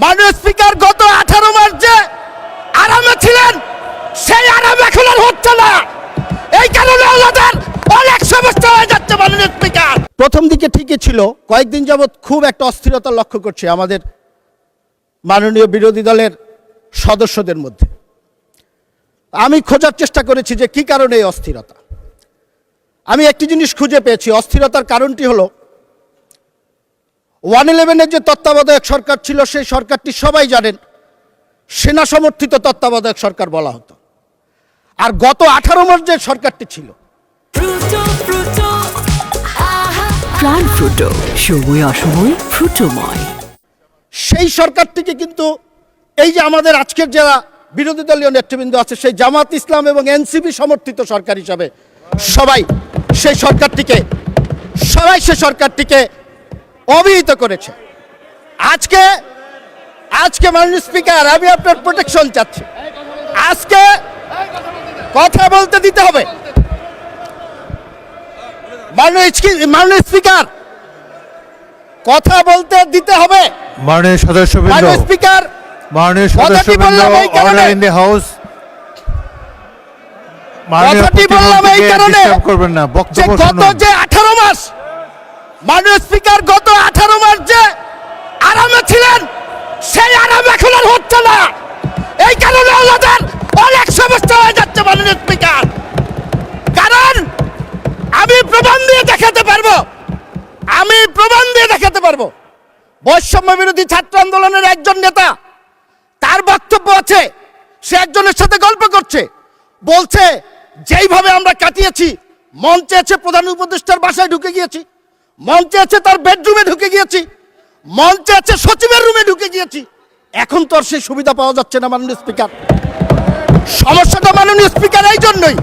মাননীয় স্পিকার গত 18 মাস যে আরামে ছিলেন সেই আরাম এখন আর হচ্ছে না। এই কারণে আমাদের অনেক সমস্যা হয়ে যাচ্ছে। মাননীয় স্পিকার প্রথম দিকে ঠিকই ছিল, কয়েকদিন যাবৎ খুব একটা অস্থিরতা লক্ষ্য করছে আমাদের মাননীয় বিরোধী দলের সদস্যদের মধ্যে। আমি খোঁজার চেষ্টা করেছি যে কি কারণে এই অস্থিরতা। আমি একটি জিনিস খুঁজে পেয়েছি, অস্থিরতার কারণটি হলো 111-এর যে তত্ত্বাবধায়ক সরকার ছিল সেই সরকারটি সবাই জানেন সেনা সমর্থিত তত্ত্বাবধায়ক সরকার বলা হতো। আর গত 18 মাস যে সরকারটি ছিল প্রাণ ফ্রুটো, সময় অসময় ফ্রুটোময়, সেই সরকারটিকে কিন্তু এই যে আমাদের আজকের যারা বিরোধী দলীয় নেতৃবৃন্দ আছে সেই জামাত ইসলাম এবং এনসিপি সমর্থিত সরকার হিসাবে সবাই সেই সরকারটিকে অভিহিত করেছে। আজকে মাননীয় স্পিকার, আমি আপনার প্রোটেকশন চাচ্ছি। আজকে কথা বলতে দিতে হবে। মাননীয় স্পিকার, কথা বলতে দিতে হবে। মাননীয় সদস্যবৃন্দ, মাননীয় স্পিকার, মাননীয় সদস্যবৃন্দ, অর্ডার ইন দ্য হাউস। কথাটি বললাম এই কারণে করবেন না, বক্তব্য গত শুনুন। যে 18 মাস মাননীয় স্পিকার গত 18 মাস যে আরামে ছিলেন সেই আরাম এখন আর হচ্ছে না। এই কারণে আমাদের অনেক সমস্যা হয়ে যাচ্ছে। মাননীয় স্পিকার, কারণ আমি প্রমাণ দিয়ে দেখাতে পারবো বৈষম্য বিরোধী ছাত্র আন্দোলনের একজন নেতা, তার বক্তব্য আছে, সে একজনের সাথে গল্প করছে, বলছে যেইভাবে আমরা কাটিয়েছি, মঞ্চে আছে প্রধান উপদেষ্টার বাসায় ঢুকে গিয়েছি, মঞ্চে আছে তার বেডরুমে ঢুকে গিয়েছি, মঞ্চে আছে সচিবের রুমে ঢুকে গিয়েছি। এখন তো আর সেই সুবিধা পাওয়া যাচ্ছে না। মাননীয় স্পিকার, সমস্যাটা মাননীয় স্পিকার এই জন্যই